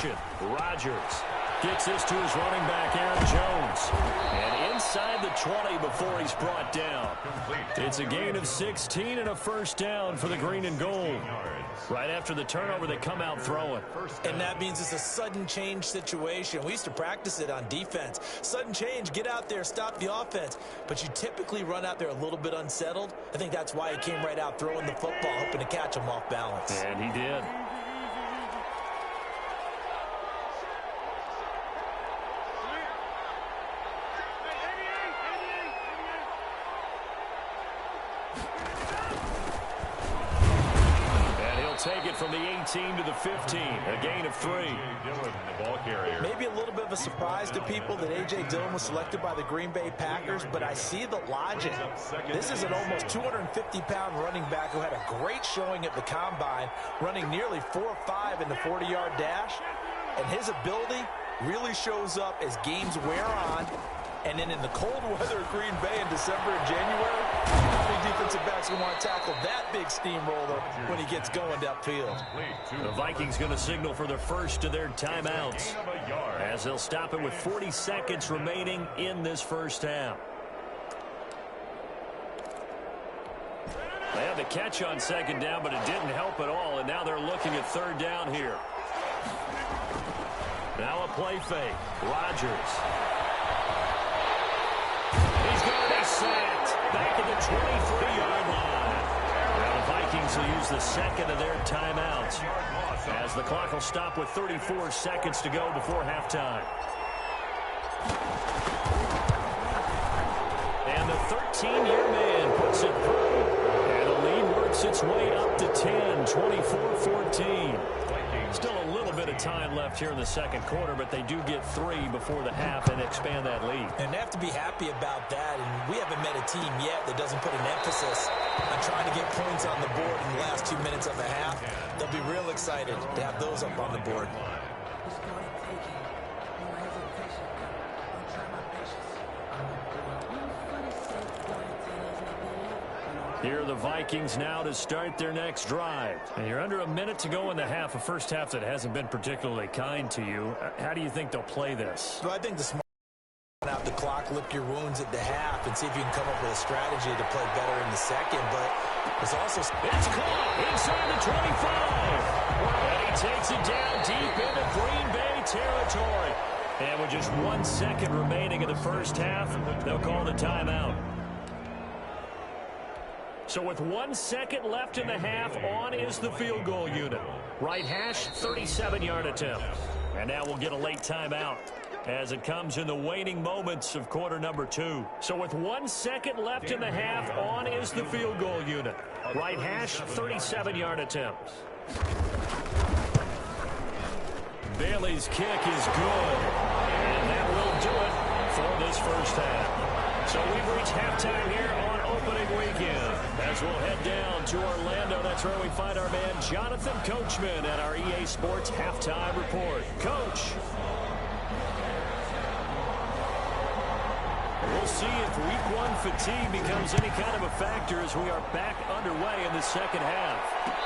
possession. Rodgers gets this to his running back, Aaron Jones. And inside the 20 before he's brought down. It's a gain of 16 and a first down for the green and gold. Right after the turnover, they come out throwing. And that means it's a sudden change situation. We used to practice it on defense. Sudden change, get out there, stop the offense. But you typically run out there a little bit unsettled. I think that's why he came right out throwing the football, hoping to catch him off balance. And he did. Take it from the 18 to the 15, a gain of 3. Maybe a little bit of a surprise to people that A.J. Dillon was selected by the Green Bay Packers, but I see the logic. This is an almost 250-pound running back who had a great showing at the Combine, running nearly 4.5 in the 40-yard dash, and his ability really shows up as games wear on. And then in the cold weather of Green Bay in December and January, how many defensive backs will want to tackle that big steamroller when he gets going downfield? The Vikings going to signal for the first of their timeouts as they'll stop it with 40 seconds remaining in this first half. They had the catch on second down, but it didn't help at all, and now they're looking at third down here. Now a play fake. Rodgers. He's going to be sacked back at the 23-yard line. Now the Vikings will use the second of their timeouts as the clock will stop with 34 seconds to go before halftime. And the 13-year man puts it through. And the lead works its way up to 10, 24-14. Still a little bit of time left here in the second quarter, but they do get 3 before the half and expand that lead. And they have to be happy about that. And we haven't met a team yet that doesn't put an emphasis on trying to get points on the board in the last 2 minutes of the half. They'll be real excited to have those up on the board. Here are the Vikings now to start their next drive. And you're under a minute to go in the half, a first half that hasn't been particularly kind to you. How do you think they'll play this? Well, I think the smart out the clock, lick your wounds at the half, and see if you can come up with a strategy to play better in the second. But it's also... It's caught inside the 25. And he takes it down deep into Green Bay territory. And with just 1 second remaining in the first half, they'll call the timeout. So with 1 second left in the half, on is the field goal unit. Right hash, 37-yard attempt. And now we'll get a late timeout as it comes in the waning moments of quarter number 2. So with 1 second left in the half, on is the field goal unit. Right hash, 37-yard attempt. Bailey's kick is good. And that will do it for this first half. So we've reached halftime here on opening weekend. As we'll head down to Orlando, that's where we find our man Jonathan Coachman at our EA Sports Halftime Report. Coach. We'll see if week 1 fatigue becomes any kind of a factor as we are back underway in the second half.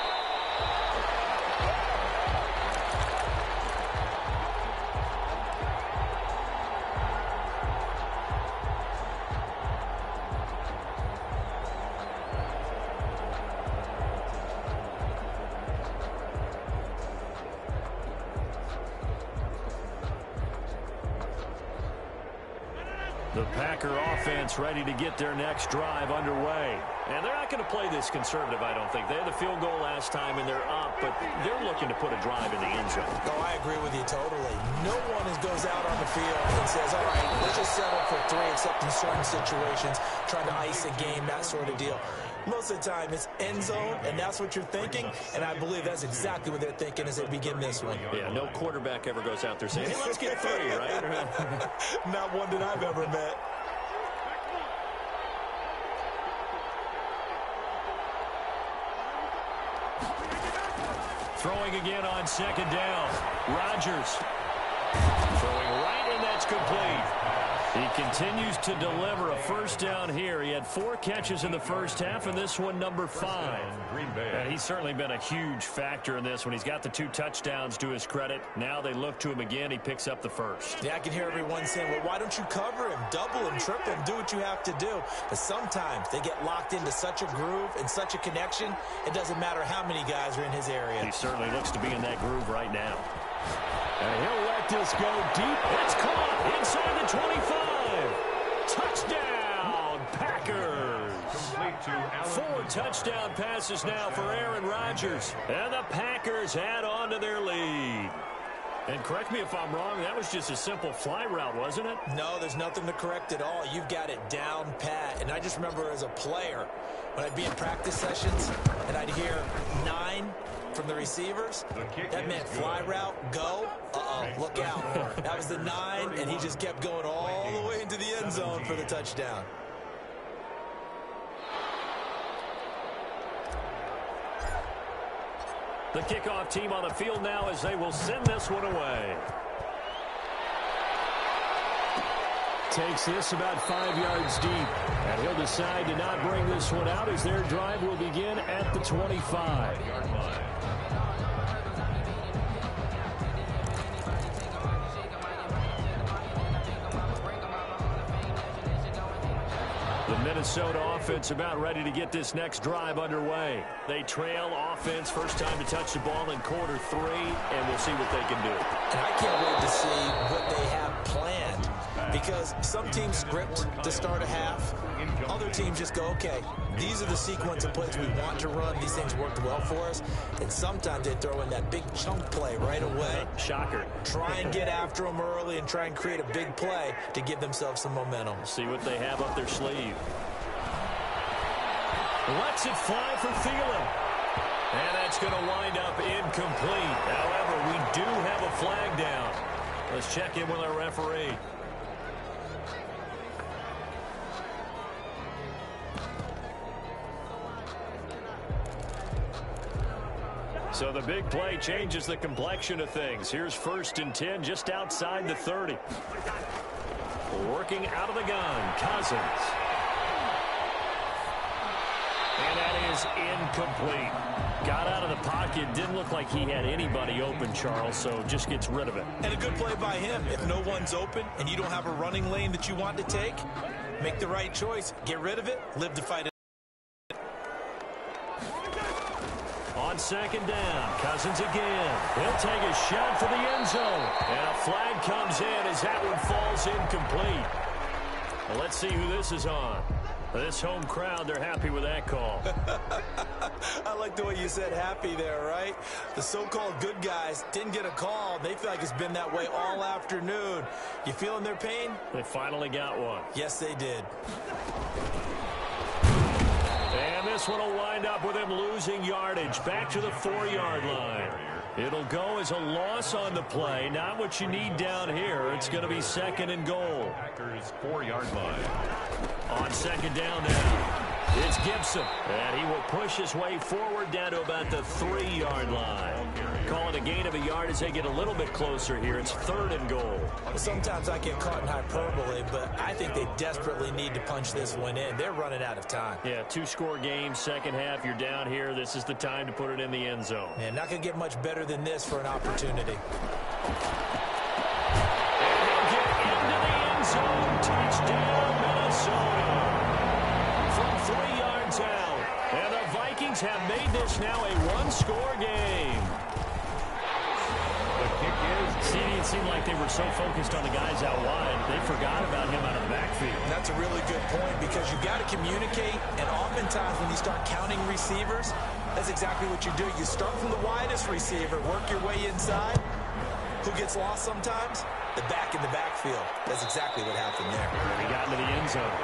The Packer offense ready to get their next drive underway. And they're not going to play this conservative, I don't think. They had the field goal last time, and they're up, but they're looking to put a drive in the end zone. Oh, I agree with you totally. No one goes out on the field and says, all right, let's just settle for 3, except in certain situations, trying to ice a game, that sort of deal. Most of the time, it's end zone, and that's what you're thinking, and I believe that's exactly what they're thinking as they begin this one. Yeah, no quarterback ever goes out there saying, hey, let's get 3, right? Not one that I've ever met. Throwing again on second down. Rodgers throwing right, and that's complete. He continues to deliver a first down here. He had 4 catches in the first half, and this one number 5. And he's certainly been a huge factor in this one. He's got the 2 touchdowns to his credit. Now they look to him again. He picks up the first. Yeah, I can hear everyone saying, well, why don't you cover him, double him, triple him, do what you have to do. But sometimes they get locked into such a groove and such a connection, it doesn't matter how many guys are in his area. He certainly looks to be in that groove right now. And he'll let this go deep. It's caught inside the 25. Touchdown, Packers. 4 touchdown passes now for Aaron Rodgers. And the Packers add on to their lead. And correct me if I'm wrong, that was just a simple fly route, wasn't it? No, there's nothing to correct at all. You've got it down pat. And I just remember as a player, when I'd be in practice sessions and I'd hear 9 from the receivers, that meant fly route, go, look out. That was the 9, and he just kept going all the way into the end zone for the touchdown. The kickoff team on the field now as they will send this one away. Takes this about 5 yards deep. And he'll decide to not bring this one out as their drive will begin at the 25-yard line. The Minnesota offense about ready to get this next drive underway. They trail offense, first time to touch the ball in quarter 3, and we'll see what they can do. And I can't wait to see what they have planned, because some teams script to start a half. Other teams just go, okay, these are the sequence of plays we want to run. These things worked well for us. And sometimes they throw in that big chunk play right away. Shocker. Try and get after them early and try and create a big play to give themselves some momentum. See what they have up their sleeve. Lets it fly for Thielen. And that's going to wind up incomplete. However, we do have a flag down. Let's check in with our referee. So the big play changes the complexion of things. Here's 1st and 10 just outside the 30. Working out of the gun, Cousins. And that is incomplete. Got out of the pocket. Didn't look like he had anybody open, Charles, so just gets rid of it. And a good play by him. If no one's open and you don't have a running lane that you want to take, make the right choice. Get rid of it. Live to fight it. On 2nd down, Cousins again. He'll take a shot for the end zone. And a flag comes in as that one falls incomplete. Well, let's see who this is on. This home crowd, they're happy with that call. I like the way you said happy there, right? The so-called good guys didn't get a call. They feel like it's been that way all afternoon. You feeling their pain? They finally got one. Yes, they did. And this one will wind up with him losing yardage back to the 4-yard line. It'll go as a loss on the play. Not what you need down here. It's going to be 2nd and goal. Packers 4-yard line. On 2nd down now, it's Gibson. And he will push his way forward down to about the 3-yard line. Call it a gain of a yard as they get a little bit closer here. It's 3rd and goal. Sometimes I get caught in hyperbole, but I think they desperately need to punch this one in. They're running out of time. Yeah, 2-score game, second half. You're down here. This is the time to put it in the end zone. Man, not going to get much better than this for an opportunity. And he'll get into the end zone. Touchdown, Minnesota. From 3 yards out. And the Vikings have made this now a 1-score game. See, it seemed like they were so focused on the guys out wide, they forgot about him out of the backfield. That's a really good point, because you've got to communicate, and oftentimes when you start counting receivers, that's exactly what you do. You start from the widest receiver, work your way inside. Who gets lost sometimes? The back in the backfield. That's exactly what happened there. He got into the end zone.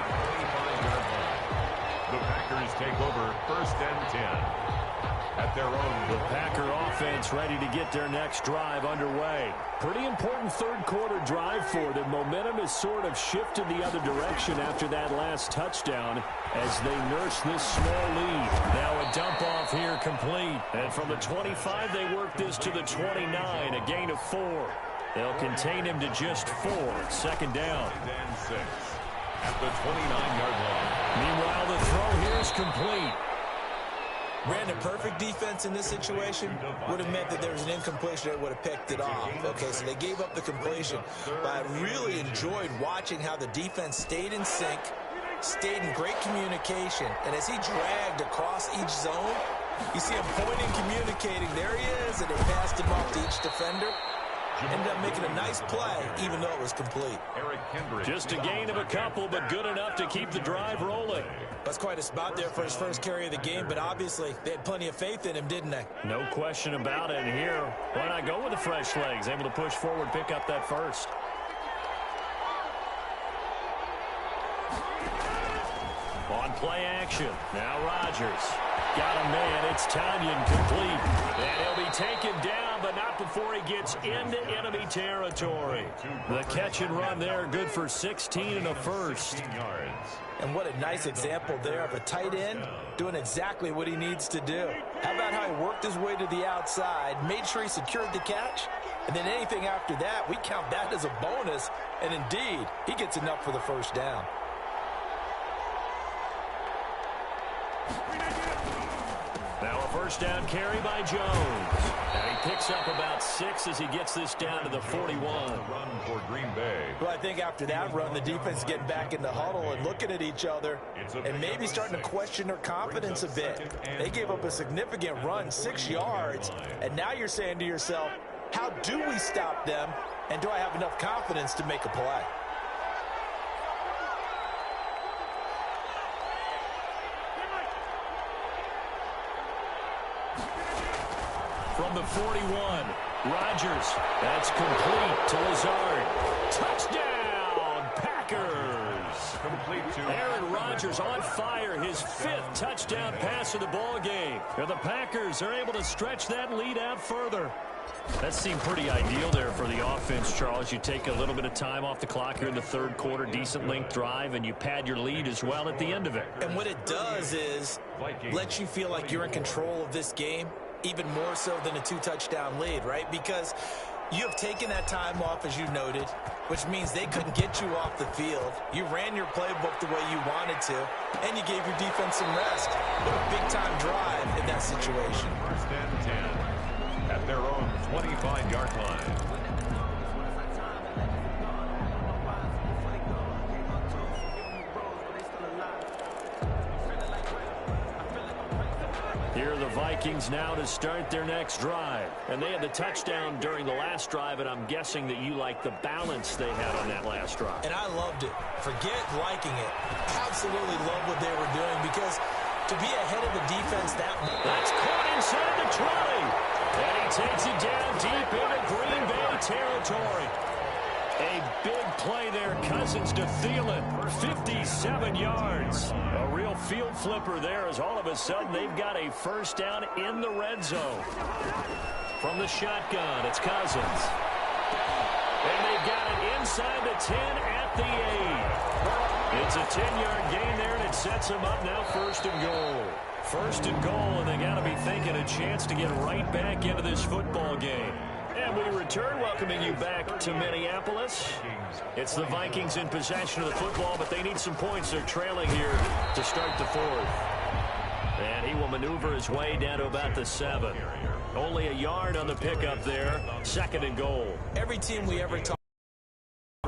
The Packers take over 1st and 10. At their own. The Packer offense ready to get their next drive underway. Pretty important 3rd quarter drive for them. Momentum has sort of shifted the other direction after that last touchdown as they nurse this small lead. Now a dump off here complete. And from the 25, they work this to the 29, a gain of 4. They'll contain him to just 4. Second down. And 6 at the 29-yard line. Meanwhile, the throw here is complete. Brandon, perfect defense in this situation would have meant that there was an incompletion that would have picked it off. Okay, so they gave up the completion. But I really enjoyed watching how the defense stayed in sync, stayed in great communication. And as he dragged across each zone, you see him pointing, communicating. There he is, and they passed him off to each defender. Ended up making a nice play, even though it was complete. Just a gain of a couple, but good enough to keep the drive rolling. That's quite a spot there for his first carry of the game, but obviously they had plenty of faith in him, didn't they? No question about it. And here, why not go with the fresh legs? Able to push forward, pick up that first. On play action. Now Rodgers. Got a man. It's Tonyan complete. And he'll be taken down, but not before he gets into enemy territory. The catch and run there, good for 16 and a first. And what a nice example there of a tight end doing exactly what he needs to do. How about how he worked his way to the outside, made sure he secured the catch, and then anything after that, we count that as a bonus. And indeed, he gets enough for the first down. Now a first down carry by Jones. And he picks up about 6 as he gets this down to the 41. Run for Green Bay. Well, I think after that run, the defense is getting back in the huddle and looking at each other and maybe starting to question their confidence a bit. They gave up a significant run, 6 yards, and now you're saying to yourself, how do we stop them, and do I have enough confidence to make a play? From the 41, Rodgers. That's complete to Lazard. Touchdown, Packers. Complete to Aaron Rodgers on fire, his 5th touchdown pass of the ball game. And the Packers are able to stretch that lead out further. That seemed pretty ideal there for the offense, Charles. You take a little bit of time off the clock here in the third quarter, decent length drive, and you pad your lead as well at the end of it. And what it does is let you feel like you're in control of this game, even more so than a 2-touchdown lead, right? Because you have taken that time off, as you noted, which means they couldn't get you off the field. You ran your playbook the way you wanted to, and you gave your defense some rest. What a big-time drive in that situation. First and 10 at their own 25-yard line. Here are the Vikings now to start their next drive. And they had the touchdown during the last drive, and I'm guessing that you like the balance they had on that last drive. And I loved it. Forget liking it. Absolutely love what they were doing, because to be ahead of the defense that much. That's caught inside the 20. And he takes it down deep into Green Bay territory. A big play there, Cousins to Thielen, 57 yards. A real field flipper there, as all of a sudden they've got a first down in the red zone. From the shotgun, it's Cousins. And they've got it inside the 10 at the 8. It's a 10-yard gain there, and it sets them up now first and goal. First and goal, and they got to be thinking a chance to get right back into this football game. And we return, welcoming you back to Minneapolis. It's the Vikings in possession of the football, but they need some points. They're trailing here to start the 4th. And he will maneuver his way down to about the 7. Only a yard on the pickup there. Second and goal. Every team we ever talk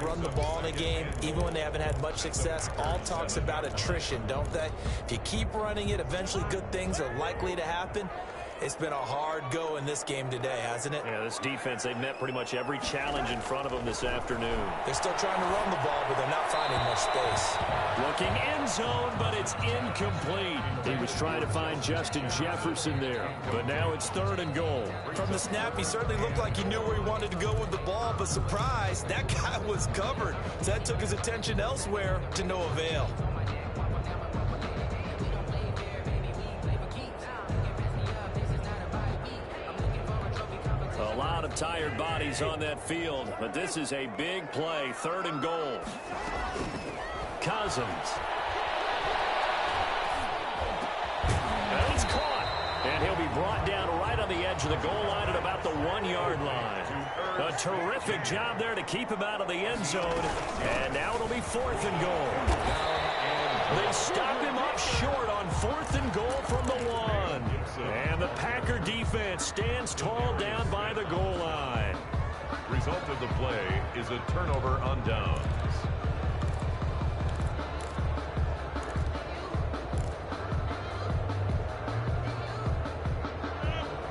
run the ball in a game, even when they haven't had much success, all talks about attrition, don't they? If you keep running it, eventually good things are likely to happen. It's been a hard go in this game today, hasn't it? Yeah, this defense, they've met pretty much every challenge in front of them this afternoon. They're still trying to run the ball, but they're not finding much space. Looking end zone, but it's incomplete. He was trying to find Justin Jefferson there, but now it's 3rd and goal. From the snap, he certainly looked like he knew where he wanted to go with the ball, but surprise, that guy was covered. So that took his attention elsewhere to no avail. A lot of tired bodies on that field, but this is a big play. 3rd and goal. Cousins. And it's caught. And he'll be brought down right on the edge of the goal line at about the 1-yard line. A terrific job there to keep him out of the end zone. And now it'll be 4th and goal. They stop him up short on 4th and goal from the 1. And the Packer defense stands tall down by the goal line. Result of the play is a turnover on downs.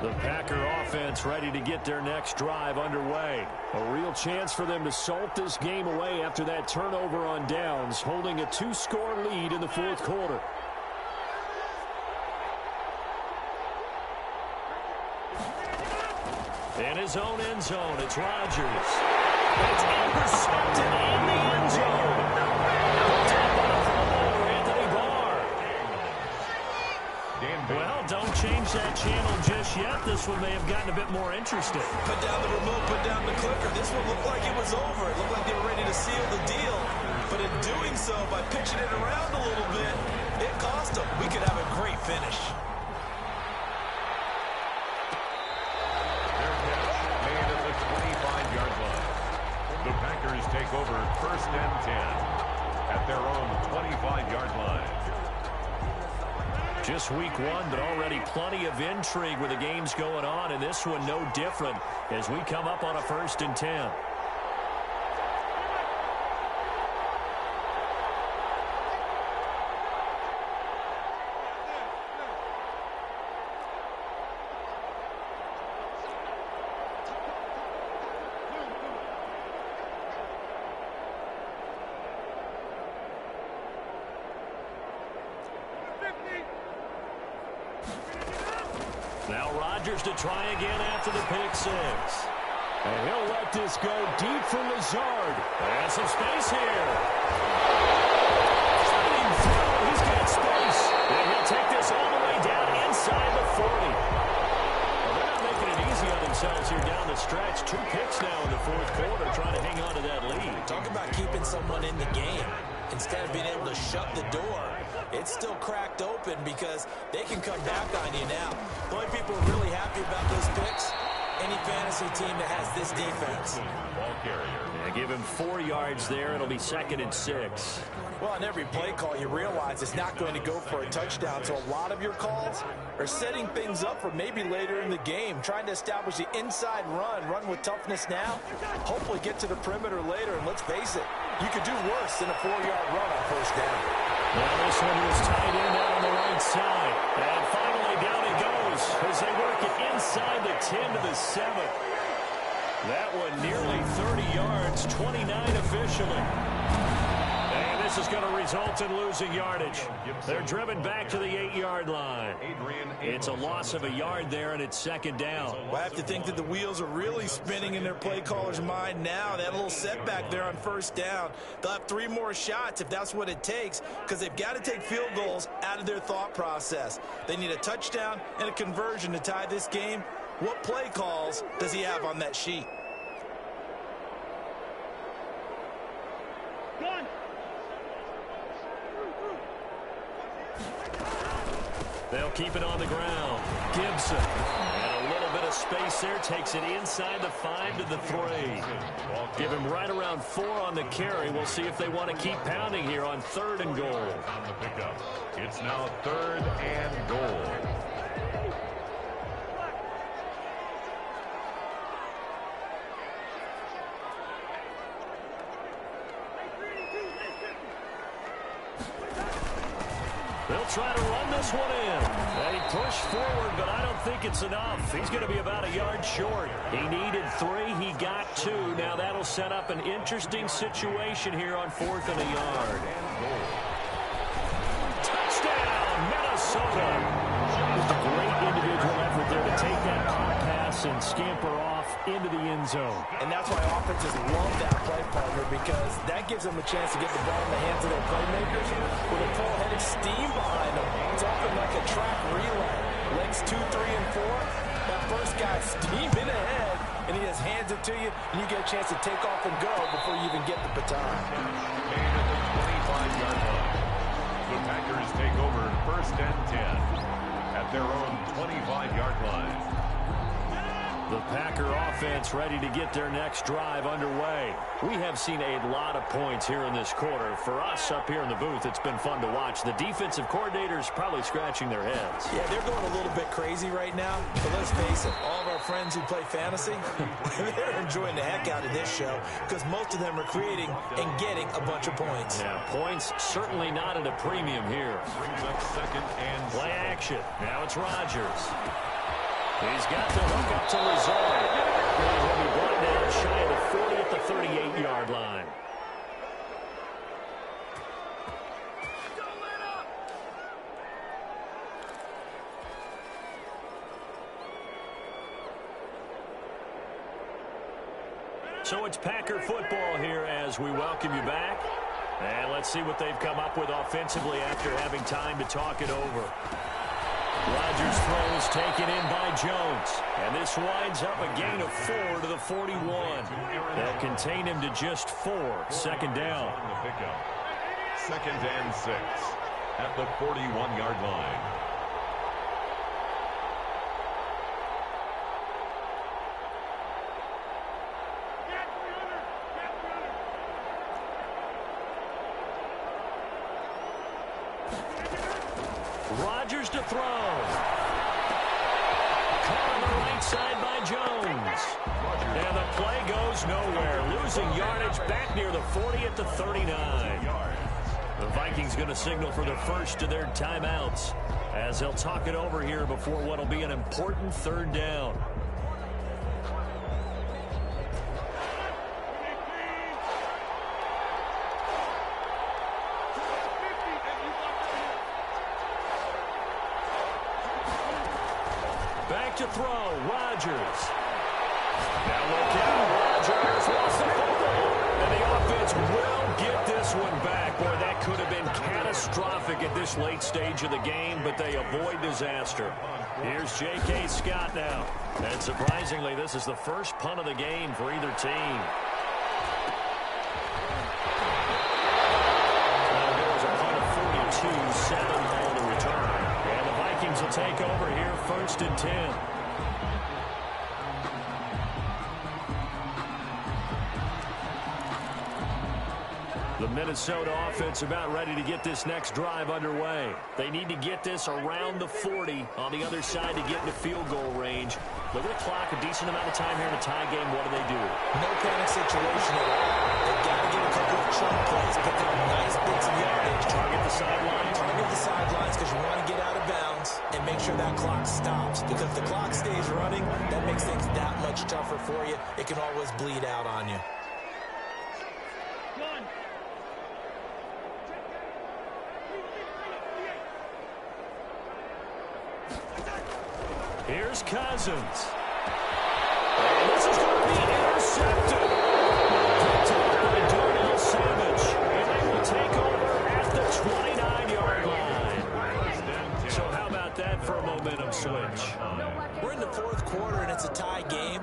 The Packer offense ready to get their next drive underway. A real chance for them to salt this game away after that turnover on downs, holding a 2-score lead in the 4th quarter. In his own end zone, it's Rodgers. It's intercepted in the end zone. Down by the promoter, Anthony Barr. Well, don't change that channel just yet. This one may have gotten a bit more interesting. Put down the remote, put down the clicker. This one looked like it was over. It looked like they were ready to seal the deal. But in doing so, by pitching it around a little bit, it cost them. We could have a great finish. The Packers take over 1st and 10 at their own 25-yard line. Just week 1, but already plenty of intrigue with the games going on, and this one no different as we come up on a 1st and 10. Now Rodgers to try again after the pick 6. And he'll let this go deep for Lazard. And some space here. Fighting through. He's got space. And he'll take this all the way down inside the 40. Well, they're not making it easy on themselves here down the stretch. 2 picks now in the 4th quarter trying to hang on to that lead. Talk about keeping someone in the game. Instead of being able to shut the door, it's still cracked open because they can come back on you now. The only people who are really happy about those picks, any fantasy team that has this defense. Ball carrier. Yeah, give him 4 yards there. It'll be 2nd and 6. Well, on every play call, you realize it's not going to go for a touchdown. So a lot of your calls are setting things up for maybe later in the game, trying to establish the inside run with toughness now, hopefully get to the perimeter later. And let's face it, you could do worse than a 4-yard run on 1st down. Well, this one was tight end out on the right side. And finally down he goes as they work it inside the 10 to the 7. That one nearly 30 yards, 29 officially. And this is going to result in losing yardage. They're driven back to the 8-yard line. It's a loss of a yard there, and it's 2nd down. Well, I have to think that the wheels are really spinning in their play caller's mind now. That little setback there on 1st down. They'll have 3 more shots if that's what it takes, because they've got to take field goals out of their thought process. They need a touchdown and a conversion to tie this game. What play calls does he have on that sheet? They'll keep it on the ground. Gibson. And a little bit of space there. Takes it inside the 5 to the 3. Give him right around 4 on the carry. We'll see if they want to keep pounding here on 3rd and goal. On the pickup. It's now 3rd and goal. They'll try to run this one in. And he pushed forward, but I don't think it's enough. He's going to be about a yard short. He needed 3. He got 2. Now that'll set up an interesting situation here on 4th and a yard. Touchdown, Minnesota. Just a great individual effort there to take that pop pass and scamper off into the end zone. And that's why offenses love that play partner, because that gives them a chance to get the ball in the hands of their playmakers with a full-headed steam behind them. It's often like a track relay. Legs 2, 3, and 4. That first guy's steaming ahead, and he just hands it to you, and you get a chance to take off and go before you even get the baton. Made at the 25-yard line. The Packers take over 1st and 10 at their own 25-yard line. The Packer offense ready to get their next drive underway. We have seen a lot of points here in this quarter. For us up here in the booth, it's been fun to watch. The defensive coordinators probably scratching their heads. Yeah, they're going a little bit crazy right now. But let's face it, all of our friends who play fantasy, they're enjoying the heck out of this show because most of them are creating and getting a bunch of points. Yeah, points certainly not at a premium here. Brings up second and play action. Now it's Rodgers. He's got the hook up to Lazard. He'll be brought down shy of the 40 at the 38-yard line. So it's Packer football here as we welcome you back. And let's see what they've come up with offensively after having time to talk it over. Rodgers throws taken in by Jones. And this winds up a gain of 4 to the 41. They'll contain him to just 4. Second down. Second and 6 at the 41-yard line. Rodgers to throw. Caught on the right side by Jones. And the play goes nowhere. Losing yardage back near the 40 at the 39. The Vikings going to signal for the first of their timeouts as they'll talk it over here before what will be an important third down. Back to throw, Rodgers. Now look out, Rodgers lost the football. And the offense will get this one back. Boy, that could have been catastrophic at this late stage of the game, but they avoid disaster. Here's J.K. Scott now. And surprisingly, this is the first punt of the game for either team. There's a punt of 42, 7 ball to return. And the Vikings will take over here, first and 10. The Minnesota offense about ready to get this next drive underway. They need to get this around the 40 on the other side to get into field goal range. Look at the clock, a decent amount of time here in a tie game. What do? No panic situation at all. They've got to get a couple of chunk plays, pick up nice bits of yardage. Target the sidelines. Target the sidelines because you want to get out of bounds and make sure that clock stops. Because if the clock stays running, that makes things that much tougher for you. It can always bleed out on you. Here's Cousins. And this is going to be intercepted. Picked up by Darnell Savage. And they will take over at the 29-yard line. So how about that for a momentum switch? We're in the fourth quarter, and it's a tie game.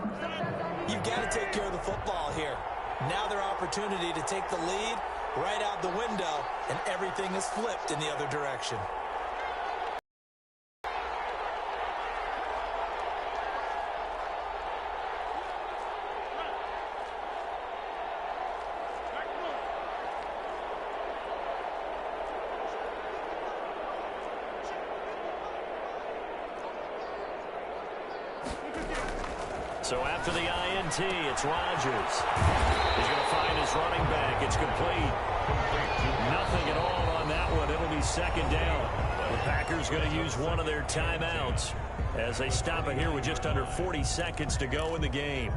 You've got to take care of the football here. Now their opportunity to take the lead right out the window, and everything is flipped in the other direction. So after the INT, it's Rodgers. He's going to find his running back. It's complete. Nothing at all on that one. It'll be second down. The Packers going to use one of their timeouts as they stop it here with just under 40 seconds to go in the game.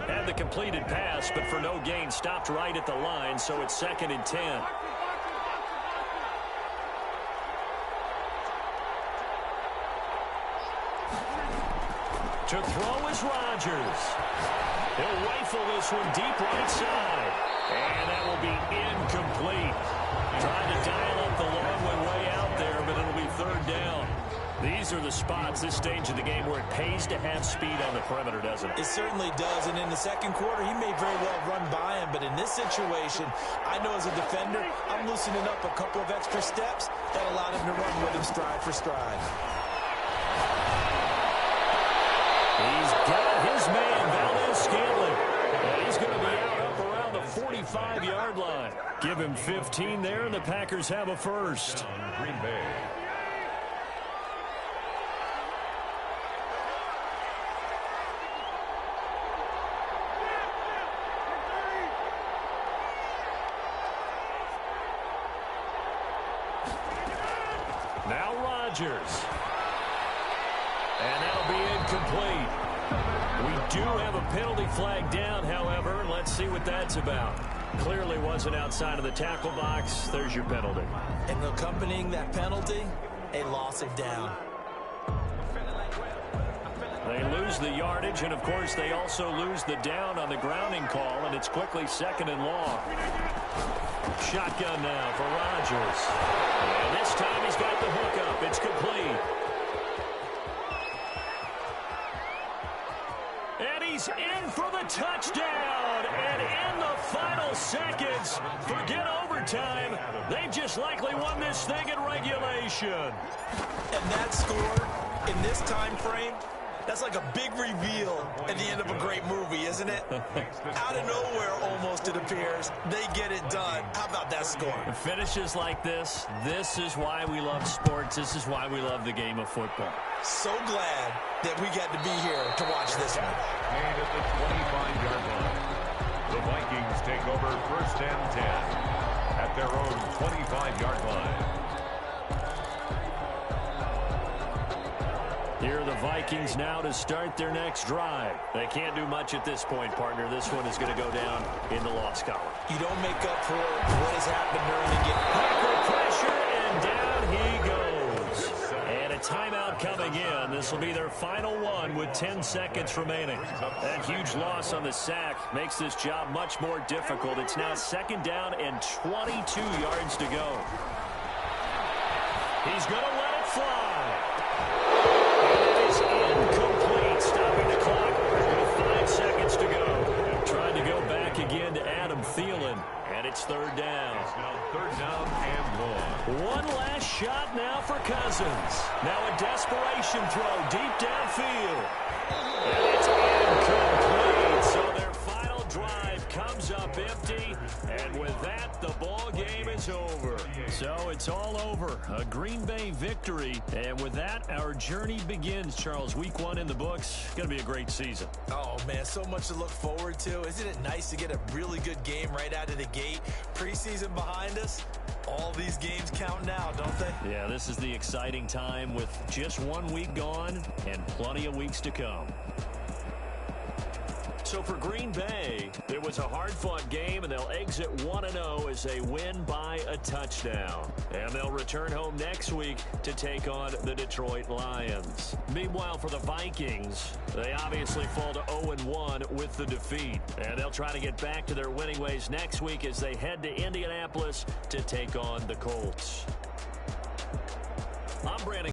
Had the completed pass, but for no gain, stopped right at the line, so it's second and 10. To throw is Rodgers. He'll rifle this one deep right side. And that will be incomplete. Trying to dial up the long one way out there, but it'll be third down. These are the spots, this stage of the game, where it pays to have speed on the perimeter, doesn't it? It certainly does, and in the second quarter, he may very well run by him, but in this situation, I know as a defender, I'm loosening up a couple of extra steps that allowed him to run with him stride for stride. He's got his man, Valdes-Scantling. And he's going to be out up around the 45-yard line. Give him 15 there, and the Packers have a first. Green Bay. Now Rodgers. And that'll be incomplete. We do have a penalty flag down, however. Let's see what that's about. Clearly wasn't outside of the tackle box. There's your penalty. And accompanying that penalty, a loss of down. They lose the yardage, and, of course, they also lose the down on the grounding call, and it's quickly 2nd and long. Shotgun now for Rodgers. And this time he's got the hook up. It's complete. And he's in for the touchdown. And in the final seconds, forget overtime, they've just likely won this thing in regulation. And that score in this time frame, that's like a big reveal at the end of a great movie, isn't it? Out of nowhere, almost, it appears, they get it done. How about that score? Finishes like this is why we love sports. This is why we love the game of football. So glad that we got to be here to watch this one. Made at the 25-yard line. The Vikings take over 1st and 10 at their own 25-yard line. Here are the Vikings now to start their next drive. They can't do much at this point, partner. This one is going to go down in the loss column. You don't make up for what has happened during the game. Pressure, and down he goes. And a timeout coming in. This will be their final one with 10 seconds remaining. That huge loss on the sack makes this job much more difficult. It's now 2nd down and 22 yards to go. He's going to let it fly. Incomplete, stopping the clock with 5 seconds to go. Trying to go back again to Adam Thielen, and it's 3rd down. It's now 3rd down and long. One last shot now for Cousins. Now a desperation throw deep downfield. And it's incomplete, so their final drive comes up empty, and with that, the ball game is over. So it's all over. A Green Bay victory. And with that, our journey begins, Charles. Week 1 in the books. Going to be a great season. Oh, man, so much to look forward to. Isn't it nice to get a really good game right out of the gate? Preseason behind us. All these games count now, don't they? Yeah, this is the exciting time with just 1 week gone and plenty of weeks to come. So for Green Bay, it was a hard-fought game, and they'll exit 1-0 as they win by a touchdown. And they'll return home next week to take on the Detroit Lions. Meanwhile, for the Vikings, they obviously fall to 0-1 with the defeat. And they'll try to get back to their winning ways next week as they head to Indianapolis to take on the Colts. I'm Brandon